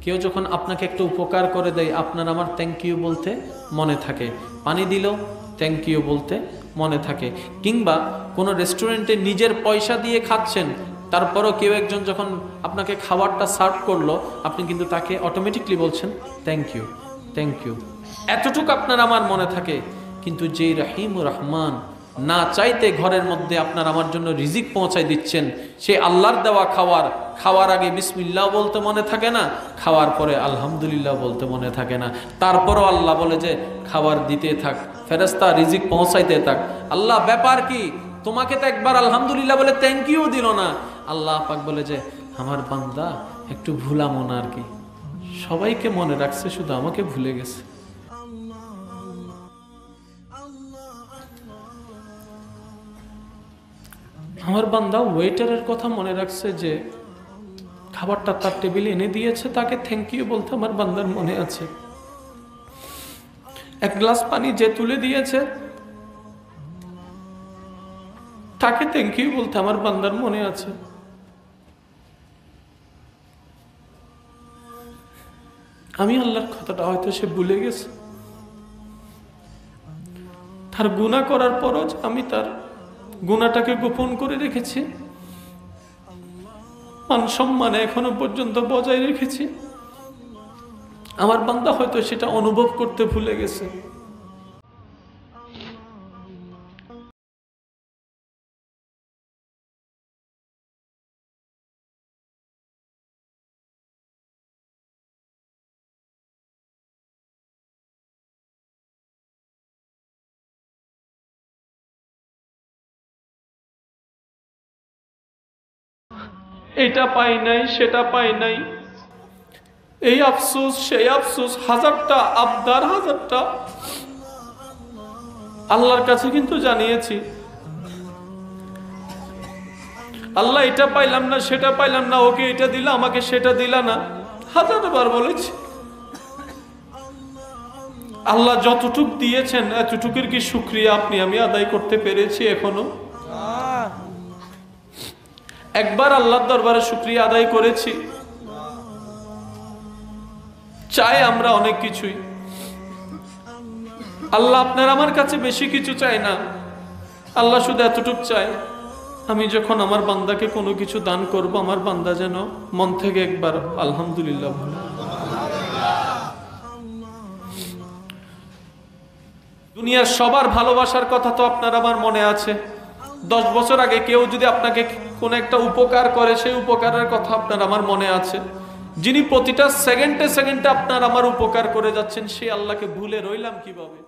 কেউ যখন আপনাকে একটা উপকার করে দেয় আপনার আমার থ্যাংক ইউ বলতে মনে থাকে, পানি দিলেও থ্যাংক ইউ বলতে মনে থাকে। কিংবা কোনো রেস্টুরেন্টে নিজের পয়সা দিয়ে খাচ্ছেন, তারপরও কেউ একজন যখন আপনাকে খাবারটা সার্ভ করলো, আপনি কিন্তু তাকে অটোমেটিকলি বলছেন থ্যাংক ইউ, থ্যাংক ইউ। এতটুকু আপনার আমার মনে থাকে। কিন্তু যেই রহিম ও রহমান না চাইতে ঘরের মধ্যে আপনার আমার জন্য রিজিক পৌঁছায় দিচ্ছেন, সে আল্লাহর দেওয়া খাওয়ার আগে বিসমিল্লাহ বলতে মনে থাকে না, খাওয়ার পরে আলহামদুলিল্লাহ বলতে মনে থাকে না। তারপরও আল্লাহ বলে যে খাবার দিতে থাক, ফেরেশতা রিজিক পৌঁছাইতে থাক। আল্লাহ ব্যাপার কি, তোমাকে তো একবার আলহামদুলিল্লাহ বলে থ্যাংক ইউ দিল না। আল্লাহ পাক বলে যে আমার বান্দা একটু ভুলা মন আর কি, সবাইকে মনে রাখছে, শুধু আমাকে ভুলে গেছে। আমার বান্দা ওয়েটারের কথা মনে রাখছে যে খাবারটা তার টেবিলে এনে দিয়েছে, তাকে থ্যাংক ইউ বলতে আমার বান্দার মনে আছে। এক গ্লাস পানি যে তুলে দিয়েছে তাকে থ্যাংক ইউ বলতে আমার বান্দার মনে আছে। আমি আল্লাহর কথাটা হয়তো সে ভুলে গেছে। তার গুনাহ করার পরও আমি তার গুনাহটাকে গোপন করে রেখেছি, মান সম্মানে এখনো পর্যন্ত বজায় রেখেছি। আমার বান্দা হয়তো সেটা অনুভব করতে ভুলে গেছে। এটা পাই নাই, সেটা পাই নাই, এই আফসোস সেই আফসোস, হাজারটা আবদার, হাজারটা আল্লাহর কাছে কিন্তু জানিয়েছি। আল্লাহ এটা পাইলাম না, সেটা পাইলাম না, ওকে এটা দিলা, আমাকে সেটা দিলা না, হাজারবার বলেছি। আল্লাহ যতটুক দিয়েছেন এতটুকুর কি শুকরিয়া আপনি আমি আদায় করতে পেরেছি এখনো? একবার আল্লাহর দরবারে শুকরিয়া আদায় করেছি? চাই আমরা অনেক কিছুই, আল্লাহ আপনার আমার কাছে বেশি কিছু চায় না। আল্লাহ শুধু এতটুকু চায়, আমি যখন আমার বান্দাকে কোনো কিছু দান করব, আমার বান্দা যেন মন থেকে একবার আলহামদুলিল্লাহ বলে। দুনিয়ার সবার ভালোবাসার কথা তো আপনার আমার মনে আছে। 10 বছর আগে কেউ যদি আপনাকে কোন একটা উপকার করে, সেই উপকারের কথা আপনার আমার মনে আছে। যিনি প্রতিটা সেকেন্ডে সেকেন্ডে আপনার আমার উপকার করে যাচ্ছেন, সেই আল্লাহকে ভুলে রইলাম কিভাবে?